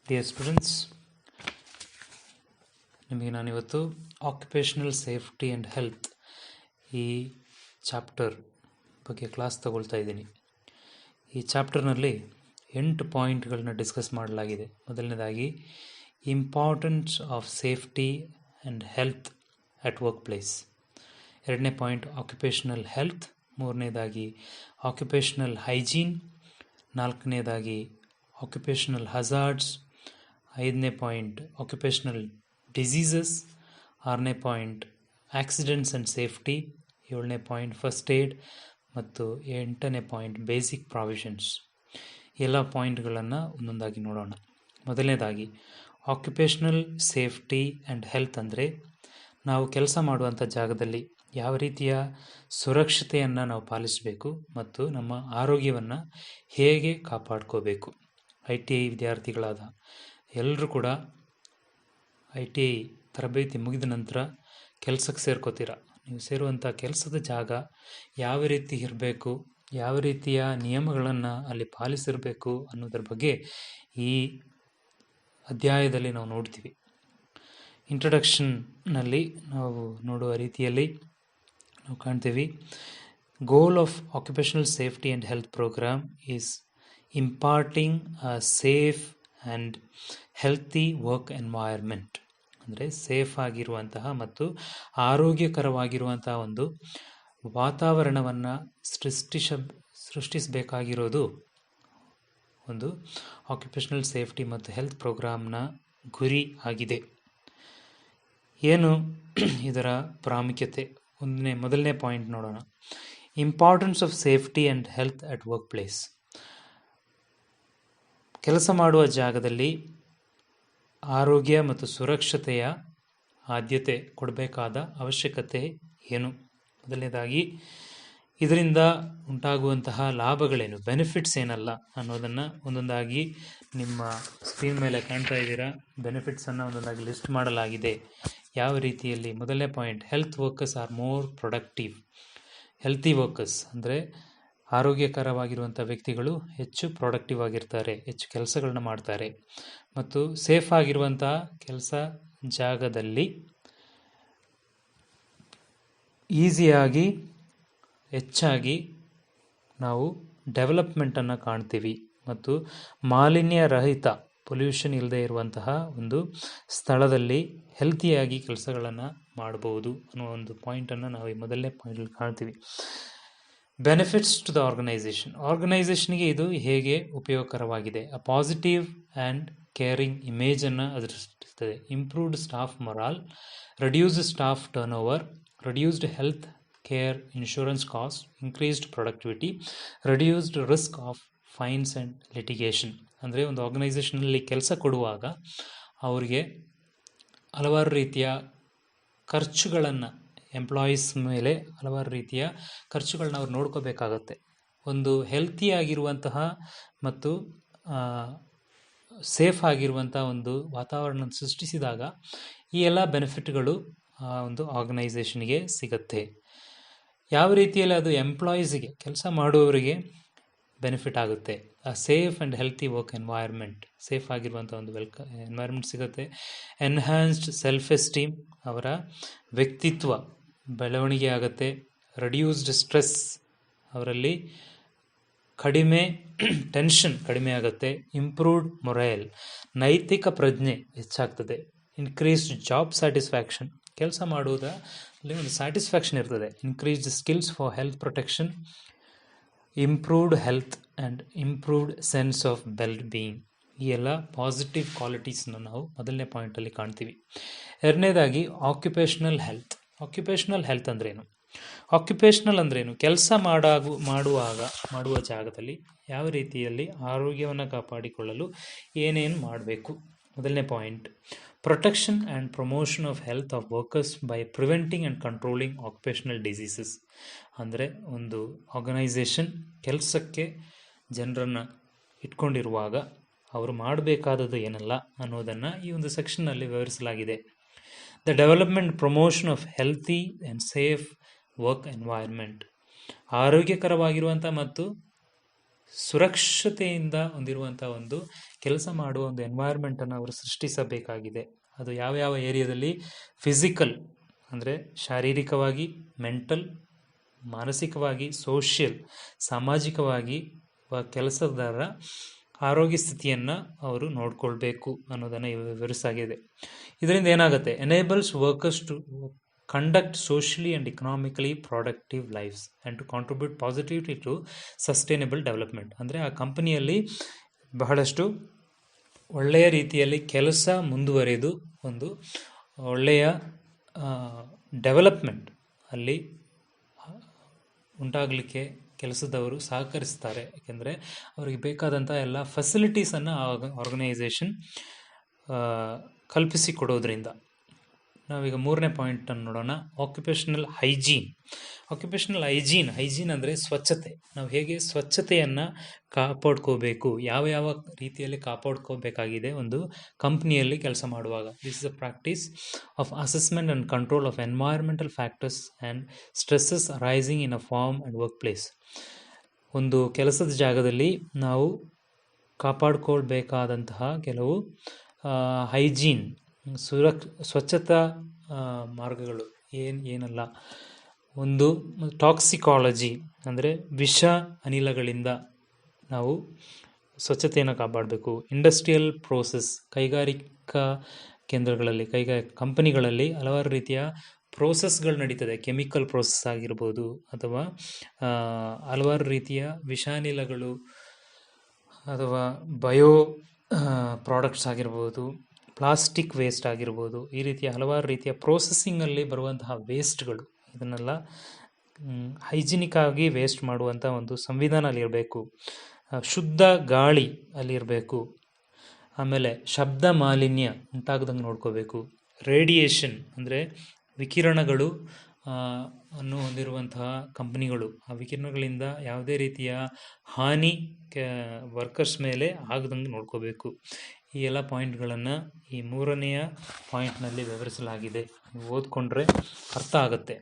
Dear students, ನಿಮಗೆ ನಾನಿವತ್ತು occupational safety and health ಈ ಚಾಪ್ಟರ್ ಬಗ್ಗೆ ಕ್ಲಾಸ್ ತಗೊಳ್ತಾ ಇದ್ದೀನಿ. ಈ ಚಾಪ್ಟರ್ನಲ್ಲಿ 8 ಪಾಯಿಂಟ್ಗಳನ್ನ ಡಿಸ್ಕಸ್ ಮಾಡಲಾಗಿದೆ. ಮೊದಲನೇದಾಗಿ importance of safety and health at work place. ಎರಡನೇ ಪಾಯಿಂಟ್ ಆಕ್ಯುಪೇಷನಲ್ ಹೆಲ್ತ್. ಮೂರನೇದಾಗಿ ಆಕ್ಯುಪೇಷನಲ್ ಹೈಜೀನ್. ನಾಲ್ಕನೇದಾಗಿ ಆಕ್ಯುಪೇಷನಲ್ ಹಜಾರ್ಡ್ಸ್. ಐದನೇ ಪಾಯಿಂಟ್ ಆಕ್ಯುಪೇಷನಲ್ ಡಿಸೀಸಸ್. ಆರನೇ ಪಾಯಿಂಟ್ ಆಕ್ಸಿಡೆಂಟ್ಸ್ ಆ್ಯಂಡ್ ಸೇಫ್ಟಿ. ಏಳನೇ ಪಾಯಿಂಟ್ ಫಸ್ಟ್ ಏಡ್ ಮತ್ತು ಎಂಟನೇ ಪಾಯಿಂಟ್ ಬೇಸಿಕ್ ಪ್ರಾವಿಷನ್ಸ್. ಎಲ್ಲ ಪಾಯಿಂಟ್ಗಳನ್ನು ಒಂದೊಂದಾಗಿ ನೋಡೋಣ. ಮೊದಲನೇದಾಗಿ ಆಕ್ಯುಪೇಷನಲ್ ಸೇಫ್ಟಿ ಆ್ಯಂಡ್ ಹೆಲ್ತ್ ಅಂದರೆ ನಾವು ಕೆಲಸ ಮಾಡುವಂಥ ಜಾಗದಲ್ಲಿ ಯಾವ ರೀತಿಯ ಸುರಕ್ಷತೆಯನ್ನು ನಾವು ಪಾಲಿಸಬೇಕು ಮತ್ತು ನಮ್ಮ ಆರೋಗ್ಯವನ್ನು ಹೇಗೆ ಕಾಪಾಡ್ಕೋಬೇಕು. ITI ವಿದ್ಯಾರ್ಥಿಗಳಾದ ಎಲ್ಲರೂ ಕೂಡ ITI ತರಬೇತಿ ಮುಗಿದ ನಂತರ ಕೆಲಸಕ್ಕೆ ಸೇರ್ಕೋತೀರ. ನೀವು ಸೇರುವಂಥ ಕೆಲಸದ ಜಾಗ ಯಾವ ರೀತಿ ಇರಬೇಕು, ಯಾವ ರೀತಿಯ ನಿಯಮಗಳನ್ನು ಅಲ್ಲಿ ಪಾಲಿಸಿರಬೇಕು ಅನ್ನೋದ್ರ ಬಗ್ಗೆ ಈ ಅಧ್ಯಾಯದಲ್ಲಿ ನಾವು ನೋಡ್ತೀವಿ. ಇಂಟ್ರಡಕ್ಷನ್ನಲ್ಲಿ ನಾವು ನೋಡುವ ರೀತಿಯಲ್ಲಿ ನಾವು ಕಾಣ್ತೀವಿ, goal of occupational safety and health program is imparting a safe and healthy work environment. ಅಂದರೆ ಸೇಫ್ ಆಗಿರುವಂತಹ ಮತ್ತು ಆರೋಗ್ಯಕರವಾಗಿರುವಂತಹ ಒಂದು ವಾತಾವರಣವನ್ನು ಸೃಷ್ಟಿಸಬೇಕಾಗಿರೋದು ಒಂದು ಆಕ್ಯುಪೇಷನಲ್ ಸೇಫ್ಟಿ ಮತ್ತು ಹೆಲ್ತ್ ಪ್ರೋಗ್ರಾಮ್ನ ಗುರಿ ಆಗಿದೆ. ಏನು ಇದರ ಪ್ರಾಮುಖ್ಯತೆ? ಮೊದಲನೇ ಪಾಯಿಂಟ್ ನೋಡೋಣ. Importance of safety and health at work place. ಕೆಲಸ ಮಾಡುವ ಜಾಗದಲ್ಲಿ ಆರೋಗ್ಯ ಮತ್ತು ಸುರಕ್ಷತೆಯ ಆದ್ಯತೆ ಕೊಡಬೇಕಾದ ಅವಶ್ಯಕತೆ ಏನು? ಮೊದಲನೇದಾಗಿ ಇದರಿಂದ ಉಂಟಾಗುವಂತಹ ಲಾಭಗಳೇನು, ಬೆನಿಫಿಟ್ಸ್ ಏನಲ್ಲ ಅನ್ನೋದನ್ನು ಒಂದೊಂದಾಗಿ ನಿಮ್ಮ ಸ್ಕ್ರೀನ್ ಮೇಲೆ ಕಾಣ್ತಾ ಇದ್ದೀರಾ. ಬೆನಿಫಿಟ್ಸನ್ನು ಒಂದೊಂದಾಗಿ ಲಿಸ್ಟ್ ಮಾಡಲಾಗಿದೆ. ಯಾವ ರೀತಿಯಲ್ಲಿ? ಮೊದಲನೇ point, health workers R more productive. Healthy workers ಅಂದರೆ ಆರೋಗ್ಯಕರವಾಗಿರುವಂಥ ವ್ಯಕ್ತಿಗಳು ಹೆಚ್ಚು ಪ್ರೊಡಕ್ಟಿವ್ ಆಗಿರ್ತಾರೆ, ಹೆಚ್ಚು ಕೆಲಸಗಳನ್ನ ಮಾಡ್ತಾರೆ. ಮತ್ತು ಸೇಫ್ ಆಗಿರುವಂಥ ಕೆಲಸ ಜಾಗದಲ್ಲಿ ಈಸಿಯಾಗಿ ಹೆಚ್ಚಾಗಿ ನಾವು ಡೆವಲಪ್ಮೆಂಟನ್ನು ಕಾಣ್ತೀವಿ ಮತ್ತು ಮಾಲಿನ್ಯ ರಹಿತ, ಪೊಲ್ಯೂಷನ್ ಇಲ್ಲದೆ ಇರುವಂತಹ ಒಂದು ಸ್ಥಳದಲ್ಲಿ ಹೆಲ್ತಿಯಾಗಿ ಕೆಲಸಗಳನ್ನು ಮಾಡಬಹುದು ಅನ್ನೋ ಒಂದು ಪಾಯಿಂಟನ್ನು ನಾವು ಈ ಮೊದಲನೇ ಪಾಯಿಂಟಲ್ಲಿ ಕಾಣ್ತೀವಿ. ಬೆನಿಫಿಟ್ಸ್ ಟು ದ ಆರ್ಗನೈಸೇಷನ್ಗೆ ಇದು ಹೇಗೆ ಉಪಯೋಗಕರವಾಗಿದೆ? ಅ ಪಾಸಿಟಿವ್ ಆ್ಯಂಡ್ ಕೇರಿಂಗ್ ಇಮೇಜನ್ನು ಅದು ಸೃಷ್ಟಿಸ್ತದೆ. Improved staff morale, reduced staff turnover, reduced health care insurance cost, increased productivity, reduced risk of fines and litigation. ಅಂದರೆ ಒಂದು ಆರ್ಗನೈಸೇಷನಲ್ಲಿ ಕೆಲಸ ಕೊಡುವಾಗ ಅವರಿಗೆ ಹಲವಾರು ರೀತಿಯ ಖರ್ಚುಗಳನ್ನು, ಎಂಪ್ಲಾಯೀಸ್ ಮೇಲೆ ಹಲವಾರು ರೀತಿಯ ಖರ್ಚುಗಳನ್ನ ಅವ್ರು ನೋಡ್ಕೋಬೇಕಾಗತ್ತೆ. ಒಂದು ಹೆಲ್ತಿ ಆಗಿರುವಂತಹ ಮತ್ತು ಸೇಫ್ ಆಗಿರುವಂಥ ಒಂದು ವಾತಾವರಣ ಸೃಷ್ಟಿಸಿದಾಗ ಈ ಎಲ್ಲ ಬೆನಿಫಿಟ್ಗಳು ಒಂದು ಆರ್ಗನೈಸೇಷನ್ಗೆ ಸಿಗತ್ತೆ. ಯಾವ ರೀತಿಯಲ್ಲಿ ಅದು ಎಂಪ್ಲಾಯೀಸಿಗೆ, ಕೆಲಸ ಮಾಡುವವರಿಗೆ ಬೆನಿಫಿಟ್ ಆಗುತ್ತೆ? ಆ safe and healthy work environment, safe ಆಗಿರುವಂಥ ಒಂದು ಎನ್ವೈರ್ಮೆಂಟ್ ಸಿಗುತ್ತೆ. ಎನ್ಹ್ಯಾನ್ಸ್ಡ್ ಸೆಲ್ಫ್ ಎಸ್ಟೀಮ್, ಅವರ ವ್ಯಕ್ತಿತ್ವ ಬೆಳವಣಿಗೆ ಆಗುತ್ತೆ. ರೆಡ್ಯೂಸ್ಡ್ ಸ್ಟ್ರೆಸ್, ಅವರಲ್ಲಿ ಕಡಿಮೆ ಟೆನ್ಷನ್ ಕಡಿಮೆ ಆಗುತ್ತೆ. ಇಂಪ್ರೂವ್ಡ್ ಮೊರೈಲ್, ನೈತಿಕ ಪ್ರಜ್ಞೆ ಹೆಚ್ಚಾಗ್ತದೆ. ಇನ್ಕ್ರೀಸ್ಡ್ ಜಾಬ್ ಸ್ಯಾಟಿಸ್ಫ್ಯಾಕ್ಷನ್, ಕೆಲಸ ಮಾಡುವುದರಲ್ಲಿ ಒಂದು ಸ್ಯಾಟಿಸ್ಫ್ಯಾಕ್ಷನ್ ಇರ್ತದೆ. Increased skills for health protection, improved health and improved sense of well being. ಈ ಎಲ್ಲ ಪಾಸಿಟಿವ್ ಕ್ವಾಲಿಟೀಸ್ನ ನಾವು ಮೊದಲನೇ ಪಾಯಿಂಟಲ್ಲಿ ಕಾಣ್ತೀವಿ. ಎರಡನೇದಾಗಿ ಆಕ್ಯುಪೇಷನಲ್ ಹೆಲ್ತ್. ಆಕ್ಯುಪೇಷನಲ್ ಹೆಲ್ತ್ ಅಂದ್ರೇನು? ಆಕ್ಯುಪೇಷನಲ್ ಅಂದ್ರೇನು? ಕೆಲಸ ಮಾಡುವ ಜಾಗದಲ್ಲಿ ಯಾವ ರೀತಿಯಲ್ಲಿ ಆರೋಗ್ಯವನ್ನು ಕಾಪಾಡಿಕೊಳ್ಳಲು ಏನೇನು ಮಾಡಬೇಕು? ಮೊದಲನೇ point, protection and promotion of health of workers by preventing and controlling occupational diseases. ಅಂದರೆ ಒಂದು ಆರ್ಗನೈಸೇಷನ್ ಕೆಲಸಕ್ಕೆ ಜನರನ್ನು ಇಟ್ಕೊಂಡಿರುವಾಗ ಅವರು ಮಾಡಬೇಕಾದದ್ದು ಏನಲ್ಲ ಅನ್ನೋದನ್ನು ಈ ಒಂದು ಸೆಕ್ಷನ್ನಲ್ಲಿ ವಿವರಿಸಲಾಗಿದೆ. The development promotion of healthy and safe work environment. ಆರೋಗ್ಯಕರವಾಗಿರುವಂಥ ಮತ್ತು ಸುರಕ್ಷತೆಯಿಂದ ಹೊಂದಿರುವಂಥ ಒಂದು ಕೆಲಸ ಮಾಡುವ ಒಂದು ಎನ್ವೈರ್ಮೆಂಟನ್ನು ಅವರು ಸೃಷ್ಟಿಸಬೇಕಾಗಿದೆ. ಅದು ಯಾವ ಯಾವ ಏರಿಯಾದಲ್ಲಿ ಫಿಸಿಕಲ್ ಅಂದರೆ ಶಾರೀರಿಕವಾಗಿ, ಮೆಂಟಲ್ ಮಾನಸಿಕವಾಗಿ, ಸೋಷಿಯಲ್ ಸಾಮಾಜಿಕವಾಗಿ ಕೆಲಸದಾರರ ಆರೋಗ್ಯ ಸ್ಥಿತಿಯನ್ನು ಅವರು ನೋಡ್ಕೊಳ್ಬೇಕು ಅನ್ನೋದನ್ನು ವಿವರಿಸಾಗಿದೆ. ಇದರಿಂದ ಏನಾಗುತ್ತೆ, enables workers to conduct socially and economically productive lifes and to contribute positively to sustainable development. ಅಂದರೆ ಆ ಕಂಪನಿಯಲ್ಲಿ ಬಹಳಷ್ಟು ಒಳ್ಳೆಯ ರೀತಿಯಲ್ಲಿ ಕೆಲಸ ಮುಂದುವರೆದು ಒಂದು ಒಳ್ಳೆಯ ಡೆವಲಪ್ಮೆಂಟ್ ಅಲ್ಲಿ ಉಂಟಾಗಲಿಕ್ಕೆ ಕೆಲಸದವರು ಸಹಕರಿಸ್ತಾರೆ. ಯಾಕೆಂದರೆ ಅವರಿಗೆ ಬೇಕಾದಂಥ ಎಲ್ಲ ಫೆಸಿಲಿಟೀಸನ್ನು ಆರ್ಗನೈಸೇಷನ್ ಕಲ್ಪಿಸಿಕೊಡೋದ್ರಿಂದ. ನಾವೀಗ 3ನೇ ಪಾಯಿಂಟನ್ನು ನೋಡೋಣ, ಆಕ್ಯುಪೇಷನಲ್ ಹೈಜೀನ್. ಆಕ್ಯುಪೇಷನಲ್ ಹೈಜೀನ್ ಅಂದರೆ ಸ್ವಚ್ಛತೆ. ನಾವು ಹೇಗೆ ಸ್ವಚ್ಛತೆಯನ್ನು ಕಾಪಾಡ್ಕೋಬೇಕು, ಯಾವ ಯಾವ ರೀತಿಯಲ್ಲಿ ಕಾಪಾಡ್ಕೋಬೇಕಾಗಿದೆ ಒಂದು ಕಂಪ್ನಿಯಲ್ಲಿ ಕೆಲಸ ಮಾಡುವಾಗ. This is a practice of assessment and control of environmental factors and stresses arising in a farm and work place. ಒಂದು ಕೆಲಸದ ಜಾಗದಲ್ಲಿ ನಾವು ಕಾಪಾಡ್ಕೊಳ್ಬೇಕಾದಂತಹ ಕೆಲವು ಹೈಜೀನ್ ಸ್ವಚ್ಛತಾ ಮಾರ್ಗಗಳು ಏನಲ್ಲ. ಒಂದು ಟಾಕ್ಸಿಕಾಲಜಿ ಅಂದರೆ ವಿಷ ಅನಿಲಗಳಿಂದ ನಾವು ಸ್ವಚ್ಛತೆಯನ್ನು ಕಾಪಾಡಬೇಕು. ಇಂಡಸ್ಟ್ರಿಯಲ್ ಪ್ರೋಸೆಸ್, ಕೈಗಾರಿಕಾ ಕೇಂದ್ರಗಳಲ್ಲಿ ಕಂಪನಿಗಳಲ್ಲಿ ಹಲವಾರು ರೀತಿಯ ಪ್ರೋಸೆಸ್ಗಳು ನಡೀತದೆ. ಕೆಮಿಕಲ್ ಪ್ರೋಸೆಸ್ ಆಗಿರ್ಬೋದು ಅಥವಾ ಹಲವಾರು ರೀತಿಯ ವಿಷಾನಿಲಗಳು ಅಥವಾ ಬಯೋ ಪ್ರಾಡಕ್ಟ್ಸ್ ಆಗಿರ್ಬೋದು, ಪ್ಲಾಸ್ಟಿಕ್ ವೇಸ್ಟ್ ಆಗಿರ್ಬೋದು, ಈ ರೀತಿಯ ಹಲವಾರು ರೀತಿಯ ಪ್ರೋಸೆಸ್ಸಿಂಗಲ್ಲಿ ಬರುವಂತಹ ವೇಸ್ಟ್ಗಳು, ಇದನ್ನೆಲ್ಲ ಹೈಜಿನಿಕ್ ಆಗಿ ವೇಸ್ಟ್ ಮಾಡುವಂಥ ಒಂದು ಸಂವಿಧಾನ ಅಲ್ಲಿರಬೇಕು. ಶುದ್ಧ ಗಾಳಿ ಅಲ್ಲಿರಬೇಕು. ಆಮೇಲೆ ಶಬ್ದ ಮಾಲಿನ್ಯ ಉಂಟಾಗದಂಗೆ ನೋಡ್ಕೋಬೇಕು. ರೇಡಿಯೇಷನ್ ಅಂದರೆ ವಿಕಿರಣಗಳು ಅನ್ನು ಹೊಂದಿರುವಂತಹ ಕಂಪನಿಗಳು, ಆ ವಿಕಿರಣಗಳಿಂದ ಯಾವುದೇ ರೀತಿಯ ಹಾನಿ ವರ್ಕರ್ಸ್ ಮೇಲೆ ಆಗದಂಗೆ ನೋಡ್ಕೋಬೇಕು. ಈ ಎಲ್ಲ ಪಾಯಿಂಟ್ಗಳನ್ನು ಈ 3ನೆಯ ಪಾಯಿಂಟ್ನಲ್ಲಿ ವಿವರಿಸಲಾಗಿದೆ. ನೀವು ಓದ್ಕೊಂಡ್ರೆ ಅರ್ಥ ಆಗುತ್ತೆ.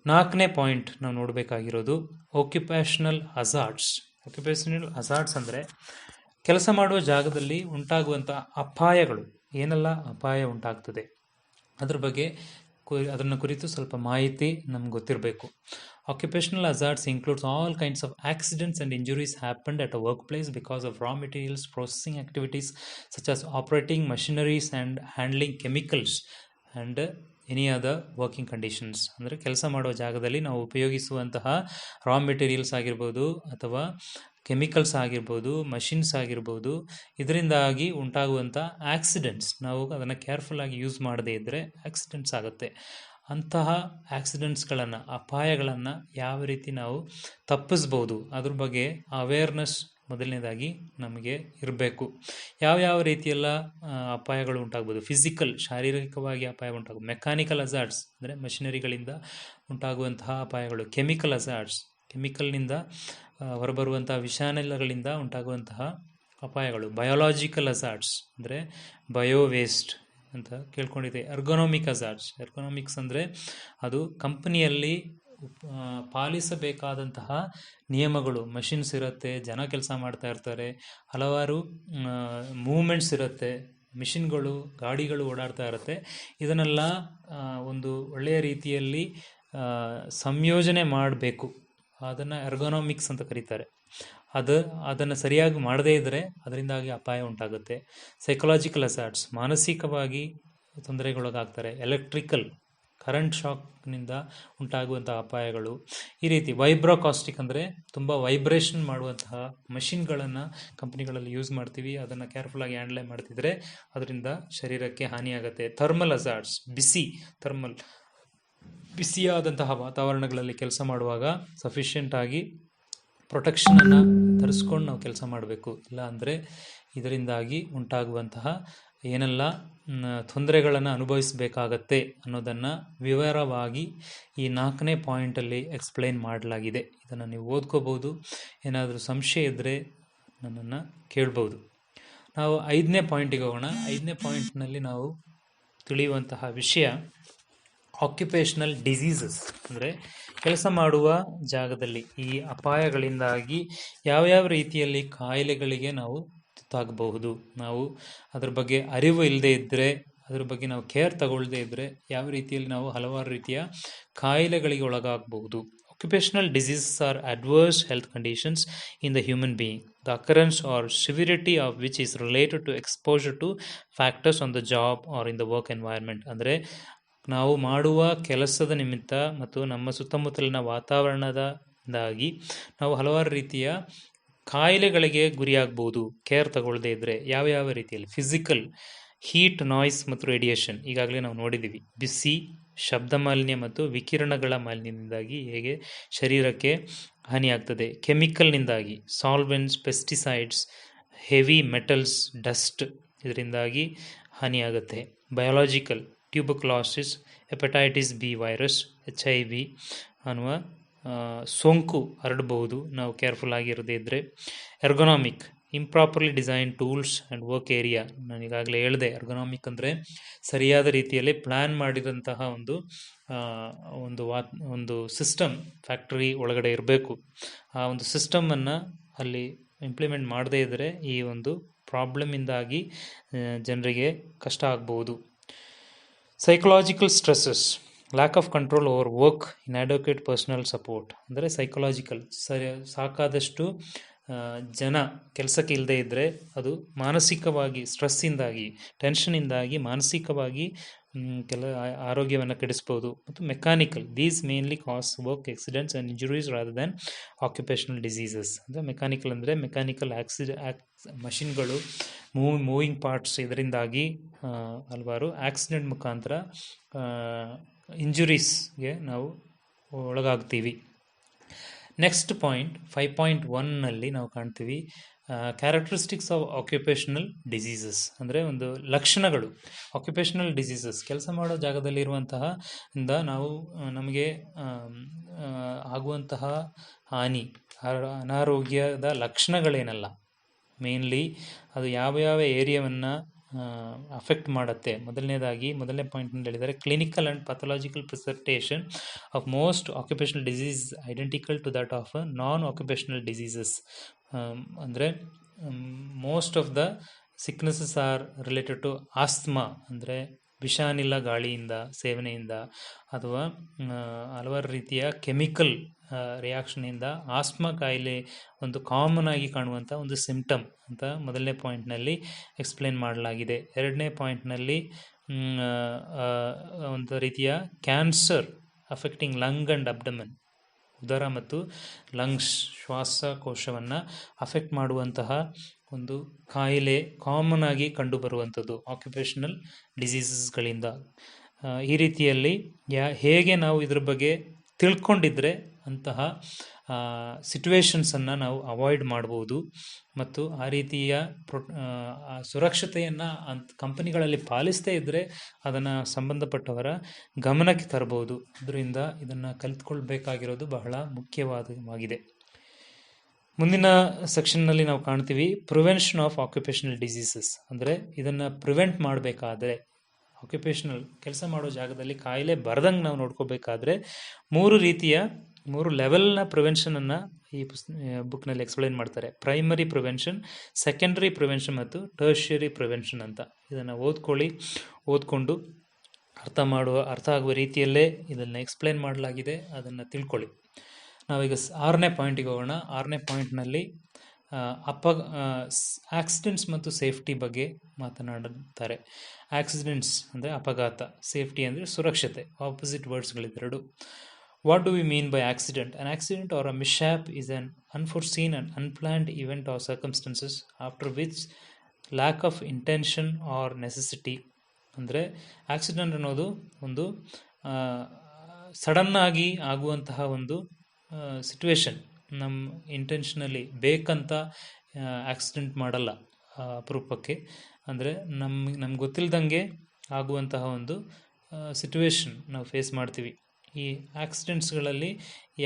4ನೇ ಪಾಯಿಂಟ್ ನಾವು ನೋಡಬೇಕಾಗಿರೋದು ಆಕ್ಯುಪೇಷನಲ್ ಹಜಾರ್ಡ್ಸ್. ಆಕ್ಯುಪೇಷನಲ್ ಹಜಾರ್ಡ್ಸ್ ಅಂದರೆ ಕೆಲಸ ಮಾಡುವ ಜಾಗದಲ್ಲಿ ಉಂಟಾಗುವಂಥ ಅಪಾಯಗಳು, ಏನೆಲ್ಲ ಅಪಾಯ ಉಂಟಾಗ್ತದೆ ಅದ್ರ ಬಗ್ಗೆ ಅದನ್ನು ಕುರಿತು ಸ್ವಲ್ಪ ಮಾಹಿತಿ ನಮ್ಗೆ ಗೊತ್ತಿರಬೇಕು. Occupational hazards includes all kinds of accidents and injuries happened at a workplace because of raw materials processing activities such as operating machineries and handling chemicals and any other working conditions. ಅಂದರೆ ಕೆಲಸ ಮಾಡುವ ಜಾಗದಲ್ಲಿ ನಾವು ಉಪಯೋಗಿಸುವಂತಹ raw materials ಆಗಿರ್ಬೋದು ಅಥವಾ chemicals ಆಗಿರ್ಬೋದು, machines ಆಗಿರ್ಬೋದು, ಇದರಿಂದಾಗಿ ಉಂಟಾಗುವಂಥ ಆಕ್ಸಿಡೆಂಟ್ಸ್, ನಾವು ಅದನ್ನು ಕೇರ್ಫುಲ್ಲಾಗಿ ಯೂಸ್ ಮಾಡದೇ ಇದ್ದರೆ ಆಕ್ಸಿಡೆಂಟ್ಸ್ ಆಗುತ್ತೆ. ಅಂತಹ ಆಕ್ಸಿಡೆಂಟ್ಸ್ಗಳನ್ನು, ಅಪಾಯಗಳನ್ನು ಯಾವ ರೀತಿ ನಾವು ತಪ್ಪಿಸ್ಬೋದು ಅದ್ರ ಬಗ್ಗೆ ಅವೇರ್ನೆಸ್ ಮೊದಲನೇದಾಗಿ ನಮಗೆ ಇರಬೇಕು. ಯಾವ್ಯಾವ ರೀತಿಯೆಲ್ಲ ಅಪಾಯಗಳು ಉಂಟಾಗ್ಬೋದು. ಫಿಸಿಕಲ್, ಶಾರೀರಿಕವಾಗಿ ಅಪಾಯ ಉಂಟಾಗ್ಬೋದು. ಮೆಕ್ಯಾನಿಕಲ್ ಹಜಾರ್ಡ್ಸ್ ಅಂದರೆ ಮಷಿನರಿಗಳಿಂದ ಉಂಟಾಗುವಂತಹ ಅಪಾಯಗಳು. ಕೆಮಿಕಲ್ ಹಜಾರ್ಡ್ಸ್, ಕೆಮಿಕಲ್ನಿಂದ ಹೊರಬರುವಂತಹ ವಿಷಾನಿಲಗಳಿಂದ ಉಂಟಾಗುವಂತಹ ಅಪಾಯಗಳು. ಬಯೋಲಾಜಿಕಲ್ ಹಜಾರ್ಡ್ಸ್ ಅಂದರೆ ಬಯೋ ವೇಸ್ಟ್ ಅಂತ ಕೇಳ್ಕೊಂಡಿದೆ. ಎರ್ಗೊನಾಮಿಕ್ ಹಜಾರ್ಡ್ಸ್, ಎರ್ಗೊನಾಮಿಕ್ಸ್ ಅಂದರೆ ಅದು ಕಂಪನಿಯಲ್ಲಿ ಪಾಲಿಸಬೇಕಾದಂತಹ ನಿಯಮಗಳು. ಮಷಿನ್ಸ್ ಇರುತ್ತೆ, ಜನ ಕೆಲಸ ಮಾಡ್ತಾ ಇರ್ತಾರೆ, ಹಲವಾರು ಮೂವ್ಮೆಂಟ್ಸ್ ಇರುತ್ತೆ, ಮಿಷಿನ್ಗಳು, ಗಾಡಿಗಳು ಓಡಾಡ್ತಾ ಇರುತ್ತೆ. ಇದನ್ನೆಲ್ಲ ಒಂದು ಒಳ್ಳೆಯ ರೀತಿಯಲ್ಲಿ ಸಂಯೋಜನೆ ಮಾಡಬೇಕು. ಅದನ್ನು ಎರ್ಗೊನಾಮಿಕ್ಸ್ ಅಂತ ಕರೀತಾರೆ. ಅದನ್ನು ಸರಿಯಾಗಿ ಮಾಡದೇ ಇದ್ದರೆ ಅದರಿಂದಾಗಿ ಅಪಾಯ ಉಂಟಾಗುತ್ತೆ. ಸೈಕಲಾಜಿಕಲ್ ಹಜಾರ್ಡ್ಸ್, ಮಾನಸಿಕವಾಗಿ ತೊಂದರೆಗೊಳಗಾಗ್ತಾರೆ. ಎಲೆಕ್ಟ್ರಿಕಲ್, ಕರೆಂಟ್ ಶಾಕ್ನಿಂದ ಉಂಟಾಗುವಂಥ ಅಪಾಯಗಳು. ಈ ರೀತಿ ವೈಬ್ರೋಕಾಸ್ಟಿಕ್ ಅಂದರೆ ತುಂಬ ವೈಬ್ರೇಷನ್ ಮಾಡುವಂತಹ ಮಷಿನ್ಗಳನ್ನು ಕಂಪ್ನಿಗಳಲ್ಲಿ ಯೂಸ್ ಮಾಡ್ತೀವಿ. ಅದನ್ನು ಕೇರ್ಫುಲ್ಲಾಗಿ ಹ್ಯಾಂಡಲ್ ಮಾಡ್ತಿದ್ರೆ ಅದರಿಂದ ಶರೀರಕ್ಕೆ ಹಾನಿಯಾಗುತ್ತೆ. ಥರ್ಮಲ್ ಹಜಾರ್ಡ್ಸ್, ಬಿಸಿಯಾದಂತಹ ವಾತಾವರಣಗಳಲ್ಲಿ ಕೆಲಸ ಮಾಡುವಾಗ ಸಫಿಷಿಯೆಂಟಾಗಿ ಪ್ರೊಟೆಕ್ಷನನ್ನು ಧರಿಸ್ಕೊಂಡು ನಾವು ಕೆಲಸ ಮಾಡಬೇಕು. ಇಲ್ಲ ಅಂದರೆ ಇದರಿಂದಾಗಿ ಉಂಟಾಗುವಂತಹ ಏನೆಲ್ಲ ತೊಂದರೆಗಳನ್ನು ಅನುಭವಿಸಬೇಕಾಗತ್ತೆ ಅನ್ನೋದನ್ನು ವಿವರವಾಗಿ ಈ 4ನೇ ಪಾಯಿಂಟಲ್ಲಿ ಎಕ್ಸ್ಪ್ಲೈನ್ ಮಾಡಲಾಗಿದೆ. ಇದನ್ನು ನೀವು ಓದ್ಕೋಬೋದು. ಏನಾದರೂ ಸಂಶಯ ಇದ್ದರೆ ನನ್ನನ್ನು ಕೇಳ್ಬೋದು. ನಾವು 5ನೇ ಪಾಯಿಂಟಿಗೆ ಹೋಗೋಣ. 5ನೇ ಪಾಯಿಂಟ್ನಲ್ಲಿ ನಾವು ತಿಳಿಯುವಂತಹ ವಿಷಯ ಆಕ್ಯುಪೇಷನಲ್ ಡಿಸೀಸಸ್ ಅಂದರೆ ಕೆಲಸ ಮಾಡುವ ಜಾಗದಲ್ಲಿ ಈ ಅಪಾಯಗಳಿಂದಾಗಿ ಯಾವ್ಯಾವ ರೀತಿಯಲ್ಲಿ ಕಾಯಿಲೆಗಳಿಗೆ ನಾವು ತುತ್ತಾಗಬಹುದು, ನಾವು ಅದ್ರ ಬಗ್ಗೆ ಅರಿವು ಇಲ್ಲದೆ ಇದ್ದರೆ, ಅದ್ರ ಬಗ್ಗೆ ನಾವು ಕೇರ್ ತಗೊಳ್ಳದೇ ಇದ್ದರೆ ಯಾವ ರೀತಿಯಲ್ಲಿ ನಾವು ಹಲವಾರು ರೀತಿಯ ಕಾಯಿಲೆಗಳಿಗೆ ಒಳಗಾಗಬಹುದು. Occupational diseases are adverse health conditions in the human being, the occurrence or severity of which is related to exposure to factors on the job or in the work environment. ಅಂದರೆ ನಾವು ಮಾಡುವ ಕೆಲಸದ ನಿಮಿತ್ತ ಮತ್ತು ನಮ್ಮ ಸುತ್ತಮುತ್ತಲಿನ ವಾತಾವರಣದಿಂದಾಗಿ ನಾವು ಹಲವಾರು ರೀತಿಯ ಕಾಯಿಲೆಗಳಿಗೆ ಗುರಿಯಾಗಬಹುದು ಕೇರ್ ತಗೊಳ್ಳದೇ ಇದ್ದರೆ. ಯಾವ ರೀತಿಯಲ್ಲಿ? ಫಿಸಿಕಲ್, ಹೀಟ್, ನಾಯ್ಸ್ ಮತ್ತು ರೇಡಿಯೇಷನ್, ಈಗಾಗಲೇ ನಾವು ನೋಡಿದ್ದೀವಿ. ಬಿಸಿ, ಶಬ್ದ ಮಾಲಿನ್ಯ ಮತ್ತು ವಿಕಿರಣಗಳ ಮಾಲಿನ್ಯದಿಂದಾಗಿ ಹೇಗೆ ಶರೀರಕ್ಕೆ ಹಾನಿಯಾಗ್ತದೆ. ಕೆಮಿಕಲ್ನಿಂದಾಗಿ solvents, pesticides, heavy metals, dust, ಇದರಿಂದಾಗಿ ಹಾನಿಯಾಗುತ್ತೆ. Biological, tuberculosis, hepatitis B virus, HIV ಅನ್ನುವ ಸೋಂಕು ಹರಡಬಹುದು ನಾವು ಕೇರ್ಫುಲ್ ಆಗಿರದೇ ಇದ್ದರೆ. Ergonomic, improperly design tools and work area, ನಾನು ಈಗಾಗಲೇ ಹೇಳಿದೆ. ಎರ್ಗೊನಾಮಿಕ್ ಅಂದರೆ ಸರಿಯಾದ ರೀತಿಯಲ್ಲಿ ಪ್ಲ್ಯಾನ್ ಮಾಡಿದಂತಹ ಒಂದು ಸಿಸ್ಟಮ್ ಫ್ಯಾಕ್ಟರಿ ಒಳಗಡೆ ಇರಬೇಕು. ಆ ಒಂದು ಸಿಸ್ಟಮನ್ನು ಅಲ್ಲಿ ಇಂಪ್ಲಿಮೆಂಟ್ ಮಾಡದೇ ಇದ್ದರೆ ಈ ಒಂದು ಪ್ರಾಬ್ಲಮಿಂದಾಗಿ ಜನರಿಗೆ ಕಷ್ಟ ಆಗ್ಬೋದು. Psychological stresses, lack of control over work, inadequate personal support, ಅಂದರೆ ಸೈಕಲಾಜಿಕಲ್, ಸಾಕಾದಷ್ಟು ಜನ ಕೆಲಸಕ್ಕೆ ಇಲ್ಲದೆ ಇದ್ದರೆ ಅದು ಮಾನಸಿಕವಾಗಿ ಸ್ಟ್ರೆಸ್ಸಿಂದಾಗಿ, ಟೆನ್ಷನಿಂದಾಗಿ ಮಾನಸಿಕವಾಗಿ ಆರೋಗ್ಯವನ್ನು ಕೆಡಿಸ್ಬೋದು. ಮತ್ತು mechanical, these mainly cos work accidents and injuries rather than occupational diseases. ಅಂದರೆ ಮೆಕ್ಯಾನಿಕಲ್ ಅಂದರೆ ಮೆಕ್ಯಾನಿಕಲ್ ಮಷಿನ್ಗಳು, ಮೂವಿಂಗ್ ಪಾರ್ಟ್ಸ್, ಇದರಿಂದಾಗಿ ಹಲವಾರು ಆಕ್ಸಿಡೆಂಟ್ ಮುಖಾಂತರ ಇಂಜುರೀಸ್ಗೆ ನಾವು ಒಳಗಾಗ್ತೀವಿ. ನೆಕ್ಸ್ಟ್ ಪಾಯಿಂಟ್ 5.1ನಲ್ಲಿ ನಾವು ಕಾಣ್ತೀವಿ ಕ್ಯಾರೆಕ್ಟರಿಸ್ಟಿಕ್ಸ್ ಆಫ್ ಆಕ್ಯುಪೇಷನಲ್ ಡಿಸೀಸಸ್, ಅಂದರೆ ಒಂದು ಲಕ್ಷಣಗಳು. ಆಕ್ಯುಪೇಷನಲ್ ಡಿಸೀಸಸ್ ಕೆಲಸ ಮಾಡೋ ಜಾಗದಲ್ಲಿರುವಂತಹ ನಮಗೆ ಆಗುವಂತಹ ಹಾನಿ, ಅನಾರೋಗ್ಯದ ಲಕ್ಷಣಗಳೇನಲ್ಲ, ಮೇನ್ಲಿ ಅದು ಯಾವ ಏರಿಯಾವನ್ನು ಅಫೆಕ್ಟ್ ಮಾಡುತ್ತೆ. ಮೊದಲನೇ ಪಾಯಿಂಟ್ನಲ್ಲಿ ಹೇಳಿದರೆ clinical and pathological presentation of most occupational disease identical to that of non occupational diseases. ಅಂದರೆ most of the sicknesses are related to asthma, ಅಂದರೆ ವಿಷಾನಿಲ ಗಾಳಿಯಿಂದ ಸೇವನೆಯಿಂದ ಅಥವಾ ಹಲವಾರು ರೀತಿಯ ಕೆಮಿಕಲ್ ರಿಯಾಕ್ಷನಿಂದ ಆಸ್ಮಾ ಕಾಯಿಲೆ ಒಂದು ಕಾಮನ್ ಆಗಿ ಕಾಣುವಂಥ ಒಂದು ಸಿಂಪ್ಟಮ್ ಅಂತ ಮೊದಲನೇ ಪಾಯಿಂಟ್ನಲ್ಲಿ ಎಕ್ಸ್ಪ್ಲೇನ್ ಮಾಡಲಾಗಿದೆ. ಎರಡನೇ ಪಾಯಿಂಟ್ನಲ್ಲಿ ಒಂದು ರೀತಿಯ cancer affecting lung and abdomen, ಉದರ ಮತ್ತು ಲಂಗ್ಸ್, ಶ್ವಾಸಕೋಶವನ್ನು ಅಫೆಕ್ಟ್ ಮಾಡುವಂತಹ ಒಂದು ಕಾಯಿಲೆ ಕಾಮನ್ ಆಗಿ ಕಂಡುಬರುವಂಥದ್ದು ಆಕ್ಯುಪೇಷನಲ್ ಡಿಸೀಸಸ್ಗಳಿಂದ. ಈ ರೀತಿಯಲ್ಲಿ ಹೇಗೆ ನಾವು ಇದ್ರ ಬಗ್ಗೆ ತಿಳ್ಕೊಂಡಿದ್ರೆ ಅಂತಹ ಸಿಚುವೇಶನ್ಸನ್ನು ನಾವು ಅವಾಯ್ಡ್ ಮಾಡ್ಬೋದು ಮತ್ತು ಆ ರೀತಿಯ ಸುರಕ್ಷತೆಯನ್ನು ಕಂಪನಿಗಳಲ್ಲಿ ಪಾಲಿಸದೇ ಇದ್ದರೆ ಅದನ್ನು ಸಂಬಂಧಪಟ್ಟವರ ಗಮನಕ್ಕೆ ತರಬಹುದು. ಇದರಿಂದ ಇದನ್ನು ಕಲಿತ್ಕೊಳ್ಬೇಕಾಗಿರೋದು ಬಹಳ ಮುಖ್ಯವಾಗಿದೆ. ಮುಂದಿನ ಸೆಕ್ಷನ್ನಲ್ಲಿ ನಾವು ಕಾಣ್ತೀವಿ ಪ್ರಿವೆನ್ಷನ್ ಆಫ್ ಆಕ್ಯುಪೇಷನಲ್ ಡಿಸೀಸಸ್, ಅಂದರೆ ಇದನ್ನು ಪ್ರಿವೆಂಟ್ ಮಾಡಬೇಕಾದ್ರೆ, ಆಕ್ಯುಪೇಷನಲ್ ಕೆಲಸ ಮಾಡೋ ಜಾಗದಲ್ಲಿ ಕಾಯಿಲೆ ಬರ್ದಂಗೆ ನಾವು ನೋಡ್ಕೋಬೇಕಾದ್ರೆ ಮೂರು ಲೆವೆಲ್ನ ಪ್ರಿವೆನ್ಷನನ್ನು ಈ ಬುಕ್ನಲ್ಲಿ ಎಕ್ಸ್ಪ್ಲೈನ್ ಮಾಡ್ತಾರೆ. ಪ್ರೈಮರಿ ಪ್ರಿವೆನ್ಷನ್, ಸೆಕೆಂಡರಿ ಪ್ರಿವೆನ್ಷನ್ ಮತ್ತು ಟರ್ಷಿಯರಿ ಪ್ರಿವೆನ್ಷನ್ ಅಂತ. ಇದನ್ನು ಓದ್ಕೊಂಡು ಅರ್ಥ ಆಗುವ ರೀತಿಯಲ್ಲೇ ಇದನ್ನು ಎಕ್ಸ್ಪ್ಲೈನ್ ಮಾಡಲಾಗಿದೆ, ಅದನ್ನು ತಿಳ್ಕೊಳ್ಳಿ. ನಾವೀಗ 6ನೇ ಪಾಯಿಂಟಿಗೆ ಹೋಗೋಣ. 6ನೇ ಪಾಯಿಂಟ್ನಲ್ಲಿ ಆಕ್ಸಿಡೆಂಟ್ಸ್ ಮತ್ತು ಸೇಫ್ಟಿ ಬಗ್ಗೆ ಮಾತನಾಡುತ್ತಾರೆ. ಆಕ್ಸಿಡೆಂಟ್ಸ್ ಅಂದರೆ ಅಪಘಾತ, ಸೇಫ್ಟಿ ಅಂದರೆ ಸುರಕ್ಷತೆ, opposite ವರ್ಡ್ಸ್ಗಳಿದ್ದೆರಡು. What do we mean by accident? An accident or a mishap is an unforeseen and unplanned event or circumstances after which lack of intention or necessity. ಅಂದರೆ accident ಅನ್ನೋದು ಒಂದು ಸಡನ್ನಾಗಿ ಆಗುವಂತಹ ಒಂದು ಸಿಚುವೇಶನ್. ನಮ್ಮ ಇಂಟೆನ್ಷನಲ್ಲಿ ಬೇಕಂತ ಆಕ್ಸಿಡೆಂಟ್ ಮಾಡಲ್ಲ ಅಪರೂಪಕ್ಕೆ, ಅಂದರೆ ನಮ್ಗೆ ಗೊತ್ತಿಲ್ಲದಂಗೆ ಆಗುವಂತಹ ಒಂದು ಸಿಚುವೇಶನ್ ನಾವು ಫೇಸ್ ಮಾಡ್ತೀವಿ. ಈ ಆಕ್ಸಿಡೆಂಟ್ಸ್ಗಳಲ್ಲಿ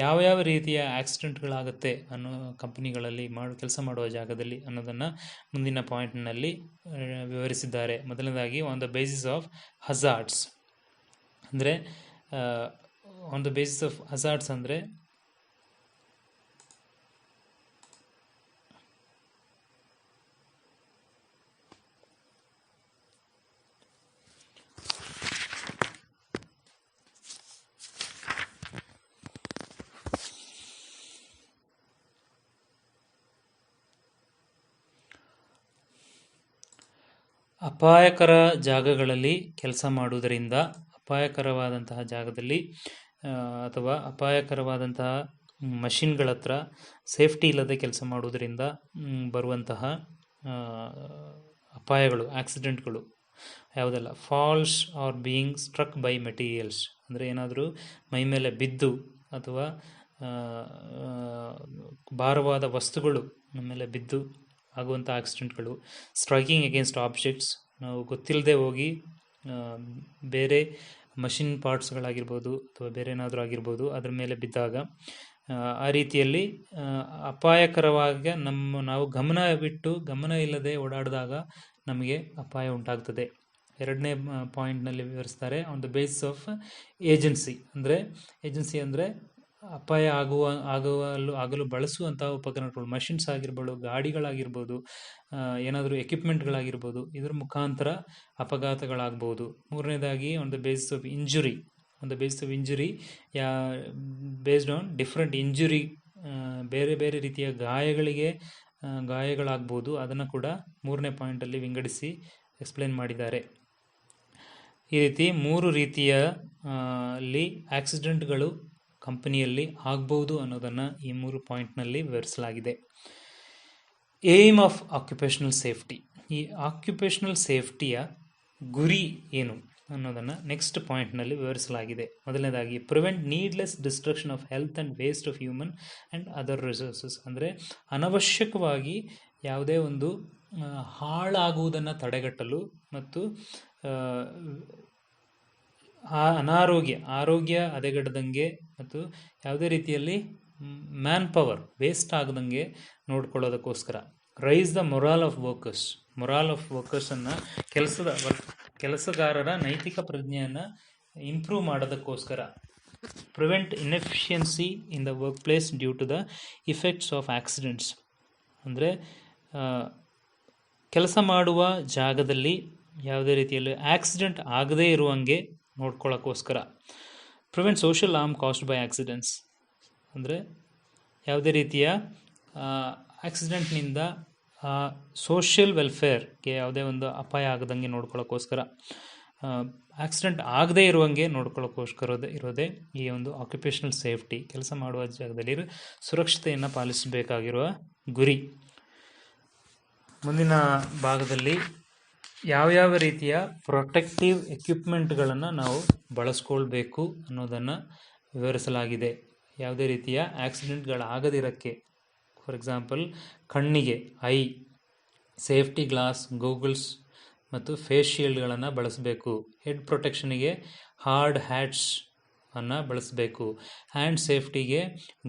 ಯಾವ ರೀತಿಯ ಆಕ್ಸಿಡೆಂಟ್ಗಳಾಗುತ್ತೆ ಅನ್ನೋ ಕಂಪನಿಗಳಲ್ಲಿ ಕೆಲಸ ಮಾಡುವ ಜಾಗದಲ್ಲಿ ಅನ್ನೋದನ್ನು ಮುಂದಿನ ಪಾಯಿಂಟ್ನಲ್ಲಿ ವಿವರಿಸಿದ್ದಾರೆ. ಮೊದಲನೇದಾಗಿ on the basis of hazards, ಅಂದರೆ on the basis of hazards ಅಂದರೆ ಅಪಾಯಕರ ಜಾಗಗಳಲ್ಲಿ ಕೆಲಸ ಮಾಡುವುದರಿಂದ, ಅಪಾಯಕರವಾದಂತಹ ಜಾಗದಲ್ಲಿ ಅಥವಾ ಅಪಾಯಕರವಾದಂತಹ ಮಷಿನ್ಗಳ ಹತ್ರ ಸೇಫ್ಟಿ ಇಲ್ಲದೆ ಕೆಲಸ ಮಾಡುವುದರಿಂದ ಬರುವಂತಹ ಅಪಾಯಗಳು, ಆಕ್ಸಿಡೆಂಟ್ಗಳು ಯಾವುದೆಲ್ಲ? Falls or being struck by materials, ಅಂದರೆ ಏನಾದರೂ ಮೈ ಮೇಲೆ ಬಿದ್ದು ಅಥವಾ ಭಾರವಾದ ವಸ್ತುಗಳು ನಮ್ಮ ಮೇಲೆ ಬಿದ್ದು ಆಗುವಂಥ ಆಕ್ಸಿಡೆಂಟ್ಗಳು. ಸ್ಟ್ರೈಕಿಂಗ್ ಅಗೇನ್ಸ್ಟ್ ಆಬ್ಜೆಕ್ಟ್ಸ್, ನಾವು ಗೊತ್ತಿಲ್ಲದೆ ಹೋಗಿ ಬೇರೆ ಮಷಿನ್ ಪಾರ್ಟ್ಸ್ಗಳಾಗಿರ್ಬೋದು ಅಥವಾ ಬೇರೆ ಏನಾದರೂ ಆಗಿರ್ಬೋದು ಅದ್ರ ಮೇಲೆ ಬಿದ್ದಾಗ, ಆ ರೀತಿಯಲ್ಲಿ ಅಪಾಯಕರವಾಗಿ ನಾವು ಗಮನ ಇಲ್ಲದೆ ಓಡಾಡಿದಾಗ ನಮಗೆ ಅಪಾಯ ಉಂಟಾಗ್ತದೆ. ಎರಡನೇ ಪಾಯಿಂಟ್ನಲ್ಲಿ ವಿವರಿಸ್ತಾರೆ, on the basis of agency ಅಂದರೆ ಅಪಾಯ ಆಗಲು ಬಳಸುವಂತಹ ಉಪಕರಣಗಳು, ಮಷಿನ್ಸ್ ಆಗಿರ್ಬೋದು, ಗಾಡಿಗಳಾಗಿರ್ಬೋದು, ಏನಾದರೂ ಎಕ್ವಿಪ್ಮೆಂಟ್ಗಳಾಗಿರ್ಬೋದು, ಇದ್ರ ಮುಖಾಂತರ ಅಪಘಾತಗಳಾಗ್ಬೋದು. ಮೂರನೇದಾಗಿ on the basis of injury, based on different injury, ಬೇರೆ ಬೇರೆ ರೀತಿಯ ಗಾಯಗಳಾಗ್ಬೋದು. ಅದನ್ನು ಕೂಡ ಮೂರನೇ ಪಾಯಿಂಟಲ್ಲಿ ವಿಂಗಡಿಸಿ ಎಕ್ಸ್ಪ್ಲೇನ್ ಮಾಡಿದ್ದಾರೆ. ಈ ರೀತಿ 3 ರೀತಿಯ ಆಕ್ಸಿಡೆಂಟ್ಗಳು ಕಂಪನಿಯಲ್ಲಿ ಆಗ್ಬೋದು ಅನ್ನೋದನ್ನು ಈ 3 ಪಾಯಿಂಟ್ನಲ್ಲಿ ವಿವರಿಸಲಾಗಿದೆ. ಏಮ್ ಆಫ್ ಆಕ್ಯುಪೇಷನಲ್ ಸೇಫ್ಟಿ, ಈ ಆಕ್ಯುಪೇಷನಲ್ ಸೇಫ್ಟಿಯ ಗುರಿ ಏನು ಅನ್ನೋದನ್ನು ನೆಕ್ಸ್ಟ್ ಪಾಯಿಂಟ್ನಲ್ಲಿ ವಿವರಿಸಲಾಗಿದೆ. ಮೊದಲನೇದಾಗಿ, prevent needless destruction of health and waste of human and other resources, ಅಂದರೆ ಅನವಶ್ಯಕವಾಗಿ ಯಾವುದೇ ಒಂದು ಹಾಳಾಗುವುದನ್ನು ತಡೆಗಟ್ಟಲು ಮತ್ತು ಆರೋಗ್ಯ ಹದಗೆಡದಂಗೆ ಮತ್ತು ಯಾವುದೇ ರೀತಿಯಲ್ಲಿ ಮ್ಯಾನ್ ಪವರ್ ವೇಸ್ಟ್ ಆಗದಂಗೆ ನೋಡ್ಕೊಳ್ಳೋದಕ್ಕೋಸ್ಕರ. ರೈಸ್ ದ ಮೊರಾಲ್ ಆಫ್ ವರ್ಕರ್ಸನ್ನು, ಕೆಲಸಗಾರರ ನೈತಿಕ ಪ್ರಜ್ಞೆಯನ್ನು ಇಂಪ್ರೂವ್ ಮಾಡೋದಕ್ಕೋಸ್ಕರ. Prevent inefficiency in the workplace due to the effects of accidents, ಅಂದರೆ ಕೆಲಸ ಮಾಡುವ ಜಾಗದಲ್ಲಿ ಯಾವುದೇ ರೀತಿಯಲ್ಲಿ ಆಕ್ಸಿಡೆಂಟ್ ಆಗದೇ ಇರುವಂಗೆ ನೋಡ್ಕೊಳ್ಳೋಕ್ಕೋಸ್ಕರ. Prevent social harm caused by accidents, ಅಂದರೆ ಯಾವುದೇ ರೀತಿಯ ಆಕ್ಸಿಡೆಂಟ್ನಿಂದ ಸೋಷಿಯಲ್ ವೆಲ್ಫೇರ್ಗೆ ಯಾವುದೇ ಒಂದು ಅಪಾಯ ಆಗದಂಗೆ ನೋಡ್ಕೊಳ್ಳೋಕ್ಕೋಸ್ಕರ, ಆಕ್ಸಿಡೆಂಟ್ ಆಗದೇ ಇರುವಂಗೆ ನೋಡ್ಕೊಳ್ಳೋಕ್ಕೋಸ್ಕರ ಇರೋದೇ ಈ ಒಂದು ಆಕ್ಯುಪೇಷನಲ್ ಸೇಫ್ಟಿ, ಕೆಲಸ ಮಾಡುವ ಜಾಗದಲ್ಲಿ ಸುರಕ್ಷತೆಯನ್ನು ಪಾಲಿಸಬೇಕಾಗಿರುವ ಗುರಿ. ಮುಂದಿನ ಭಾಗದಲ್ಲಿ ಯಾವ್ಯಾವ ರೀತಿಯ ಪ್ರೊಟೆಕ್ಟಿವ್ ಎಕ್ವಿಪ್ಮೆಂಟ್ಗಳನ್ನು ನಾವು ಬಳಸ್ಕೊಳ್ಬೇಕು ಅನ್ನೋದನ್ನು ವಿವರಿಸಲಾಗಿದೆ. ಯಾವುದೇ ರೀತಿಯ ಆಕ್ಸಿಡೆಂಟ್ಗಳಾಗದಿರೋಕ್ಕೆ, ಫಾರ್ ಎಕ್ಸಾಂಪಲ್ ಕಣ್ಣಿಗೆ ಸೇಫ್ಟಿ ಗ್ಲಾಸ್, ಗೂಗಲ್ಸ್ ಮತ್ತು ಫೇಸ್ ಶೀಲ್ಡ್ಗಳನ್ನು ಬಳಸಬೇಕು. ಹೆಡ್ ಪ್ರೊಟೆಕ್ಷನಿಗೆ ಹಾರ್ಡ್ ಹ್ಯಾಟ್ಸ್ ಅನ್ನು ಬಳಸಬೇಕು. ಹ್ಯಾಂಡ್ ಸೇಫ್ಟಿಗೆ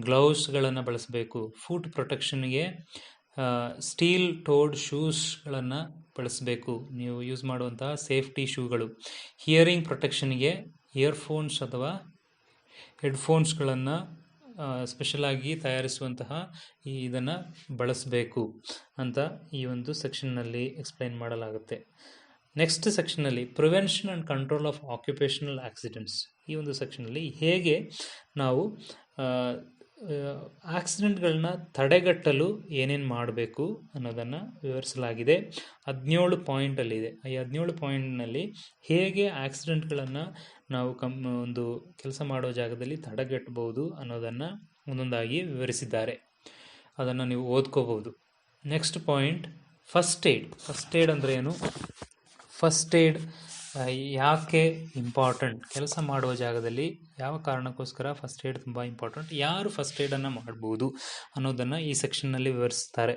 ಗ್ಲೌಸ್ಗಳನ್ನು ಬಳಸಬೇಕು. ಫುಟ್ ಪ್ರೊಟೆಕ್ಷನ್ಗೆ ಸ್ಟೀಲ್ ಟೋಡ್ ಶೂಸ್ಗಳನ್ನು ಬಳಸಬೇಕು, ನೀವು ಯೂಸ್ ಮಾಡುವಂತಹ ಸೇಫ್ಟಿ ಶೂಗಳು. ಹಿಯರಿಂಗ್ ಪ್ರೊಟೆಕ್ಷನ್ಗೆ ಇಯರ್ಫೋನ್ಸ್ ಅಥವಾ ಹೆಡ್ಫೋನ್ಸ್ಗಳನ್ನು ಸ್ಪೆಷಲಾಗಿ ತಯಾರಿಸುವಂತಹ ಇದನ್ನು ಬಳಸಬೇಕು ಅಂತ ಈ ಒಂದು ಸೆಕ್ಷನ್ನಲ್ಲಿ ಎಕ್ಸ್ಪ್ಲೈನ್ ಮಾಡಲಾಗುತ್ತೆ. ನೆಕ್ಸ್ಟ್ ಸೆಕ್ಷನ್ನಲ್ಲಿ prevention and control of occupational accidents, ಈ ಒಂದು ಸೆಕ್ಷನ್ನಲ್ಲಿ ಹೇಗೆ ನಾವು ಆಕ್ಸಿಡೆಂಟ್ಗಳನ್ನ ತಡೆಗಟ್ಟಲು ಏನೇನು ಮಾಡಬೇಕು ಅನ್ನೋದನ್ನು ವಿವರಿಸಲಾಗಿದೆ. 17 ಪಾಯಿಂಟಲ್ಲಿದೆ. ಈ 17 ಪಾಯಿಂಟ್ನಲ್ಲಿ ಹೇಗೆ ಆಕ್ಸಿಡೆಂಟ್ಗಳನ್ನು ನಾವು ಒಂದು ಕೆಲಸ ಮಾಡೋ ಜಾಗದಲ್ಲಿ ತಡೆಗಟ್ಟಬಹುದು ಅನ್ನೋದನ್ನು ಒಂದೊಂದಾಗಿ ವಿವರಿಸಿದ್ದಾರೆ. ಅದನ್ನು ನೀವು ಓದ್ಕೋಬಹುದು. ನೆಕ್ಸ್ಟ್ ಪಾಯಿಂಟ್, ಫಸ್ಟ್ ಏಡ್ ಅಂದರೆ ಏನು? ಫಸ್ಟ್ ಏಡ್ ಯಾಕೆ ಇಂಪಾರ್ಟೆಂಟ್? ಕೆಲಸ ಮಾಡುವ ಜಾಗದಲ್ಲಿ ಯಾವ ಕಾರಣಕ್ಕೋಸ್ಕರ ಫಸ್ಟ್ ಏಡ್ ತುಂಬ ಇಂಪಾರ್ಟೆಂಟ್, ಯಾರು ಫಸ್ಟ್ ಏಡನ್ನು ಮಾಡ್ಬೋದು ಅನ್ನೋದನ್ನು ಈ ಸೆಕ್ಷನ್ನಲ್ಲಿ ವಿವರಿಸ್ತಾರೆ.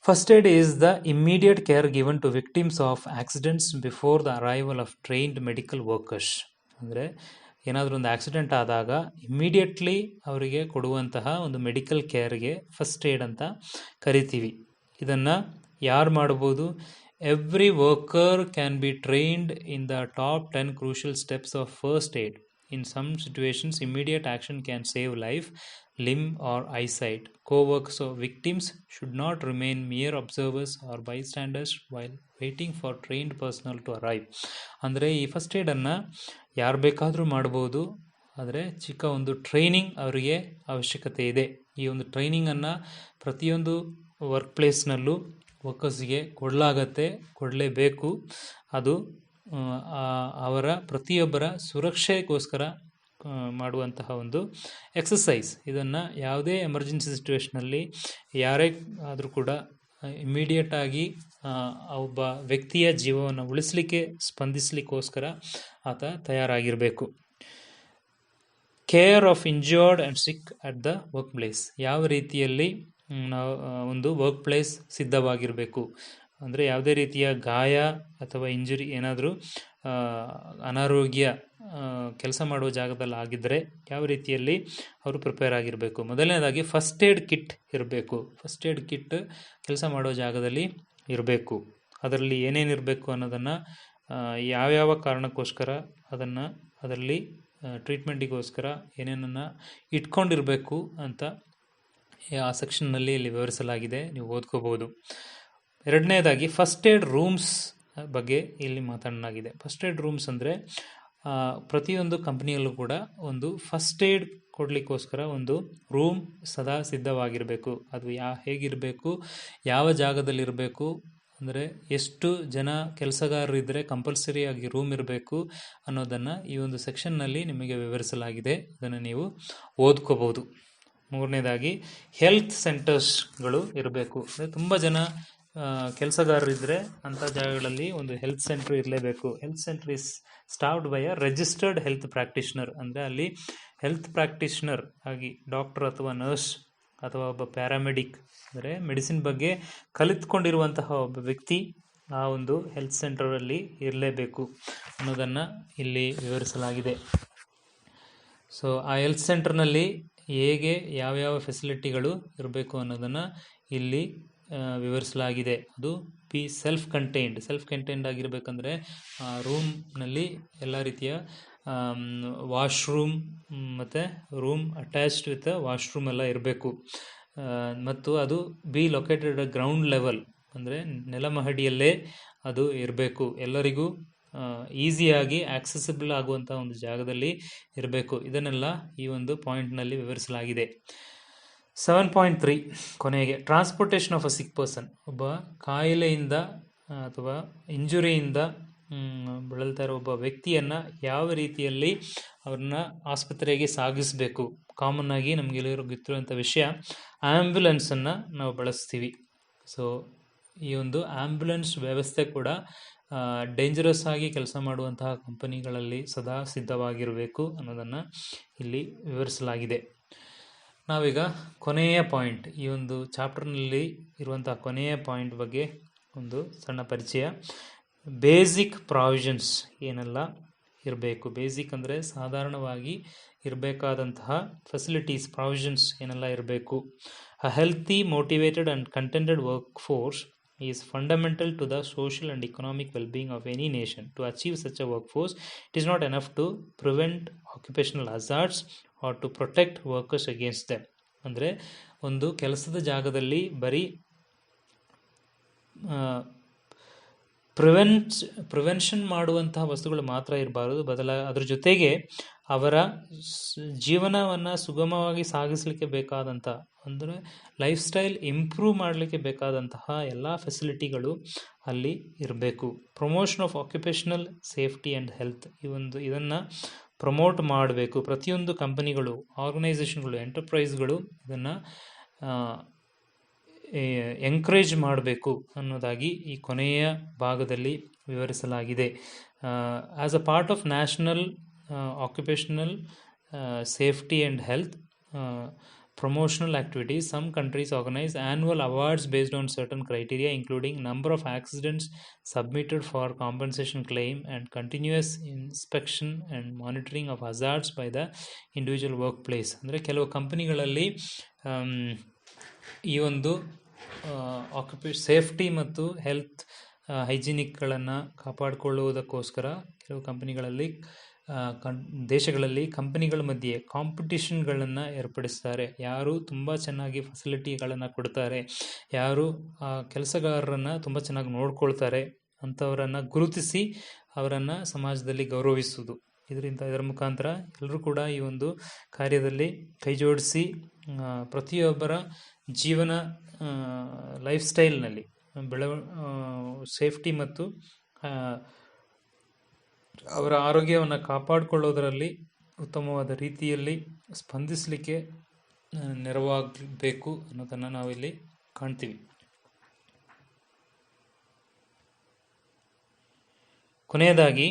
First aid is the immediate care given to victims of accidents before the arrival of trained medical workers. ಅಂದರೆ ಏನಾದರೂ ಒಂದು ಆಕ್ಸಿಡೆಂಟ್ ಆದಾಗ ಇಮ್ಮಿಡಿಯೇಟ್ಲಿ ಅವರಿಗೆ ಕೊಡುವಂತಹ ಒಂದು ಮೆಡಿಕಲ್ ಕೇರ್ಗೆ ಫಸ್ಟ್ ಏಡ್ ಅಂತ ಕರಿತೀವಿ. ಇದನ್ನು ಯಾರು ಮಾಡ್ಬೋದು? Every worker can be trained in the top 10 crucial steps of first aid In some situations, immediate action can save life, limb or eyesight. Co-workers or victims should not remain mere observers or bystanders while waiting for trained personnel to arrive. ಅಂದರೆ ಈ first ಏಡನ್ನು ಯಾರು ಬೇಕಾದರೂ ಮಾಡ್ಬೋದು, ಆದರೆ ಚಿಕ್ಕ ಒಂದು training ಅವರಿಗೆ ಅವಶ್ಯಕತೆ ಇದೆ. ಈ ಒಂದು ಟ್ರೈನಿಂಗನ್ನು ಪ್ರತಿಯೊಂದು ವರ್ಕ್ ಪ್ಲೇಸ್ನಲ್ಲೂ ವರ್ಕರ್ಸ್ಗೆ ಕೊಡಲೇಬೇಕು. ಅದು ಅವರ ಪ್ರತಿಯೊಬ್ಬರ ಸುರಕ್ಷೆಗೋಸ್ಕರ ಮಾಡುವಂತಹ ಒಂದು ಎಕ್ಸಸೈಸ್. ಇದನ್ನು ಯಾವುದೇ ಎಮರ್ಜೆನ್ಸಿ ಸಿಚುವೇಷನಲ್ಲಿ ಯಾರೇ ಆದರೂ ಕೂಡ ಇಮ್ಮಿಡಿಯೇಟಾಗಿ ಒಬ್ಬ ವ್ಯಕ್ತಿಯ ಜೀವವನ್ನು ಉಳಿಸಲಿಕ್ಕೆ ಸ್ಪಂದಿಸಲಿಕ್ಕೋಸ್ಕರ ಆತ ತಯಾರಾಗಿರಬೇಕು. Care of injured and sick at the workplace. ಯಾವ ರೀತಿಯಲ್ಲಿ ನಾವು ಒಂದು ವರ್ಕ್ ಪ್ಲೇಸ್ ಸಿದ್ಧವಾಗಿರಬೇಕು ಅಂದರೆ ಯಾವುದೇ ರೀತಿಯ ಗಾಯ ಅಥವಾ ಇಂಜುರಿ ಏನಾದರೂ ಅನಾರೋಗ್ಯ ಕೆಲಸ ಮಾಡುವ ಜಾಗದಲ್ಲಿ ಆಗಿದ್ದರೆ ಯಾವ ರೀತಿಯಲ್ಲಿ ಅವರು ಪ್ರಿಪೇರ್ ಆಗಿರಬೇಕು. ಮೊದಲನೇದಾಗಿ ಫಸ್ಟ್ ಏಡ್ ಕಿಟ್ ಇರಬೇಕು. ಫಸ್ಟ್ ಏಡ್ ಕಿಟ್ ಕೆಲಸ ಮಾಡುವ ಜಾಗದಲ್ಲಿ ಇರಬೇಕು. ಅದರಲ್ಲಿ ಏನೇನಿರಬೇಕು ಅನ್ನೋದನ್ನು ಯಾವ್ಯಾವ ಕಾರಣಕ್ಕೋಸ್ಕರ ಅದರಲ್ಲಿ ಟ್ರೀಟ್ಮೆಂಟಿಗೋಸ್ಕರ ಏನೇನನ್ನು ಇಟ್ಕೊಂಡಿರಬೇಕು ಅಂತ ಆ ಸೆಕ್ಷನ್ನಲ್ಲಿ ಇಲ್ಲಿ ವಿವರಿಸಲಾಗಿದೆ, ನೀವು ಓದ್ಕೋಬೋದು. ಎರಡನೇದಾಗಿ ಫಸ್ಟ್ ಏಡ್ ರೂಮ್ಸ್ ಬಗ್ಗೆ ಇಲ್ಲಿ ಮಾತನಾಡಲಾಗಿದೆ. ಫಸ್ಟ್ ಏಡ್ ರೂಮ್ಸ್ ಅಂದರೆ ಪ್ರತಿಯೊಂದು ಕಂಪ್ನಿಯಲ್ಲೂ ಕೂಡ ಒಂದು ಫಸ್ಟ್ ಏಡ್ ಕೊಡಲಿಕ್ಕೋಸ್ಕರ ಒಂದು ರೂಮ್ ಸದಾ ಸಿದ್ಧವಾಗಿರಬೇಕು. ಅದು ಹೇಗಿರಬೇಕು, ಯಾವ ಜಾಗದಲ್ಲಿರಬೇಕು, ಅಂದರೆ ಎಷ್ಟು ಜನ ಕೆಲಸಗಾರರು ಇದ್ದರೆ ಕಂಪಲ್ಸರಿಯಾಗಿ ರೂಮ್ ಇರಬೇಕು ಅನ್ನೋದನ್ನು ಈ ಒಂದು ಸೆಕ್ಷನ್ನಲ್ಲಿ ನಿಮಗೆ ವಿವರಿಸಲಾಗಿದೆ. ಇದನ್ನು ನೀವು ಓದ್ಕೋಬೋದು. ಮೂರನೇದಾಗಿ ಹೆಲ್ತ್ ಸೆಂಟರ್ಸ್ಗಳು ಇರಬೇಕು. ಅಂದರೆ ತುಂಬ ಜನ ಕೆಲಸಗಾರರಿದ್ದರೆ ಅಂಥ ಜಾಗಗಳಲ್ಲಿ ಒಂದು ಹೆಲ್ತ್ ಸೆಂಟರ್ ಇರಲೇಬೇಕು. Health centre is staffed by a registered health practitioner. ಅಂದರೆ ಅಲ್ಲಿ ಹೆಲ್ತ್ ಪ್ರಾಕ್ಟೀಷನರ್ ಆಗಿ ಡಾಕ್ಟರ್ ಅಥವಾ ನರ್ಸ್ ಅಥವಾ ಒಬ್ಬ ಪ್ಯಾರಾಮೆಡಿಕ್ ಅಂದರೆ ಮೆಡಿಸಿನ್ ಬಗ್ಗೆ ಕಲಿತ್ಕೊಂಡಿರುವಂತಹ ಒಬ್ಬ ವ್ಯಕ್ತಿ ಆ ಒಂದು ಹೆಲ್ತ್ ಸೆಂಟರಲ್ಲಿ ಇರಲೇಬೇಕು ಅನ್ನೋದನ್ನು ಇಲ್ಲಿ ವಿವರಿಸಲಾಗಿದೆ. ಸೊ ಆ ಹೆಲ್ತ್ ಸೆಂಟರ್ನಲ್ಲಿ ಹೇಗೆ ಯಾವ್ಯಾವ ಫೆಸಿಲಿಟಿಗಳು ಇರಬೇಕು ಅನ್ನೋದನ್ನು ಇಲ್ಲಿ ವಿವರಿಸಲಾಗಿದೆ. ಅದು ಸೆಲ್ಫ್ ಕಂಟೈನ್ಡ್ ಆಗಿರಬೇಕಂದ್ರೆ ರೂಮ್ನಲ್ಲಿ ಎಲ್ಲ ರೀತಿಯ ವಾಶ್ರೂಮ್ ಮತ್ತು ರೂಮ್ ಅಟ್ಯಾಚ್ಡ್ ವಿತ್ ವಾಶ್ರೂಮ್ ಎಲ್ಲ ಇರಬೇಕು. ಮತ್ತು ಅದು ಲೊಕೇಟೆಡ್ ಗ್ರೌಂಡ್ ಲೆವೆಲ್ ಅಂದರೆ ನೆಲಮಹಡಿಯಲ್ಲೇ ಅದು ಇರಬೇಕು. ಎಲ್ಲರಿಗೂ ಈಸಿಯಾಗಿ ಆಕ್ಸೆಸಿಬಲ್ ಆಗುವಂಥ ಒಂದು ಜಾಗದಲ್ಲಿ ಇರಬೇಕು. ಇದನ್ನೆಲ್ಲ ಈ ಒಂದು ಪಾಯಿಂಟ್ನಲ್ಲಿ ವಿವರಿಸಲಾಗಿದೆ. 7.3 ಕೊನೆಗೆ transportation of a sick person. ಒಬ್ಬ ಕಾಯಿಲೆಯಿಂದ ಅಥವಾ ಇಂಜುರಿಯಿಂದ ಬಳಲ್ತಾ ಇರೋ ಒಬ್ಬ ವ್ಯಕ್ತಿಯನ್ನು ಯಾವ ರೀತಿಯಲ್ಲಿ ಅವ್ರನ್ನ ಆಸ್ಪತ್ರೆಗೆ ಸಾಗಿಸಬೇಕು. ಕಾಮನ್ ಆಗಿ ನಮಗೆಲ್ಲರಿಗೂ ಗೊತ್ತಿರುವಂಥ ವಿಷಯ, ಆ್ಯಂಬುಲೆನ್ಸನ್ನು ನಾವು ಬಳಸ್ತೀವಿ. ಸೊ ಈ ಒಂದು ಆ್ಯಂಬುಲೆನ್ಸ್ ವ್ಯವಸ್ಥೆ ಕೂಡ ಡೇಂಜರಸ್ ಆಗಿ ಕೆಲಸ ಮಾಡುವಂತಹ ಕಂಪನಿಗಳಲ್ಲಿ ಸದಾ ಸಿದ್ಧವಾಗಿರಬೇಕು ಅನ್ನೋದನ್ನು ಇಲ್ಲಿ ವಿವರಿಸಲಾಗಿದೆ. ನಾವೀಗ ಕೊನೆಯ ಪಾಯಿಂಟ್, ಈ ಒಂದು ಚಾಪ್ಟರ್ನಲ್ಲಿ ಇರುವಂಥ ಕೊನೆಯ ಪಾಯಿಂಟ್ ಬಗ್ಗೆ ಒಂದು ಸಣ್ಣ ಪರಿಚಯ. ಬೇಸಿಕ್ ಪ್ರಾವಿಷನ್ಸ್ ಏನೆಲ್ಲ ಇರಬೇಕು. ಬೇಸಿಕ್ ಅಂದರೆ ಸಾಧಾರಣವಾಗಿ ಇರಬೇಕಾದಂತಹ ಫೆಸಿಲಿಟೀಸ್, ಪ್ರಾವಿಷನ್ಸ್ ಏನೆಲ್ಲ ಇರಬೇಕು. A healthy, motivated and contented workforce is fundamental to the social and economic well-being of any nation. To achieve such a workforce, it is not enough to prevent occupational hazards or to protect workers against them. ಅಂದರೆ ಒಂದು ಕೆಲಸದ ಜಾಗದಲ್ಲಿ ಬರೀ prevention ಮಾಡುವಂತಹ ವಸ್ತುಗಳು ಮಾತ್ರ ಇರಬಾರದು, ಅದರ ಜೊತೆಗೆ ಅವರ ಜೀವನವನ್ನು ಸುಗಮವಾಗಿ ಸಾಗಿಸಲಿಕ್ಕೆ ಬೇಕಾದಂಥ ಅಂದರೆ ಲೈಫ್ ಸ್ಟೈಲ್ ಇಂಪ್ರೂವ್ ಮಾಡಲಿಕ್ಕೆ ಬೇಕಾದಂತಹ ಎಲ್ಲ ಫೆಸಿಲಿಟಿಗಳು ಅಲ್ಲಿ ಇರಬೇಕು. Promotion of occupational safety and health, ಇದನ್ನು ಪ್ರಮೋಟ್ ಮಾಡಬೇಕು. ಪ್ರತಿಯೊಂದು ಕಂಪನಿಗಳು, ಆರ್ಗನೈಸೇಷನ್ಗಳು, ಎಂಟರ್ಪ್ರೈಸ್ಗಳು ಇದನ್ನು ಎಂಕರೇಜ್ ಮಾಡಬೇಕು ಅನ್ನೋದಾಗಿ ಈ ಕೊನೆಯ ಭಾಗದಲ್ಲಿ ವಿವರಿಸಲಾಗಿದೆ. As a part of national occupational safety and health promotional activities, some countries organize annual awards based on certain criteria, including number of accidents submitted for compensation claim and continuous inspection and monitoring of hazards by the individual workplace. ಅಂದರೆ ಕೆಲವು ಕಂಪನಿಗಳಲ್ಲಿ ಈ ಒಂದು safety ಮತ್ತು health ಹೈಜಿನಿಕ್ಗಳನ್ನು ಕಾಪಾಡಿಕೊಳ್ಳುವುದಕ್ಕೋಸ್ಕರ ಕೆಲವು ಕಂಪನಿಗಳಲ್ಲಿ ದೇಶಗಳಲ್ಲಿ ಕಂಪನಿಗಳ ಮಧ್ಯೆ ಕಾಂಪಿಟಿಷನ್ಗಳನ್ನು ಏರ್ಪಡಿಸ್ತಾರೆ. ಯಾರು ತುಂಬ ಚೆನ್ನಾಗಿ ಫೆಸಿಲಿಟಿಗಳನ್ನು ಕೊಡ್ತಾರೆ, ಯಾರು ಕೆಲಸಗಾರರನ್ನು ತುಂಬ ಚೆನ್ನಾಗಿ ನೋಡ್ಕೊಳ್ತಾರೆ ಅಂಥವರನ್ನು ಗುರುತಿಸಿ ಅವರನ್ನು ಸಮಾಜದಲ್ಲಿ ಗೌರವಿಸುವುದು. ಇದರ ಮುಖಾಂತರ ಎಲ್ಲರೂ ಕೂಡ ಈ ಒಂದು ಕಾರ್ಯದಲ್ಲಿ ಕೈ ಜೋಡಿಸಿ ಪ್ರತಿಯೊಬ್ಬರ ಜೀವನ ಲೈಫ್ ಸ್ಟೈಲ್ನಲ್ಲಿ ಸೇಫ್ಟಿ ಮತ್ತು ಅವರ ಆರೋಗ್ಯವನ್ನು ಕಾಪಾಡಿಕೊಳ್ಳೋದರಲ್ಲಿ ಉತ್ತಮವಾದ ರೀತಿಯಲ್ಲಿ ಸ್ಪಂದಿಸಲಿಕ್ಕೆ ನೆರವಾಗಬೇಕು ಅನ್ನೋದನ್ನು ನಾವಿಲ್ಲಿ ಕಾಣ್ತೀವಿ. ಕೊನೆಯದಾಗಿ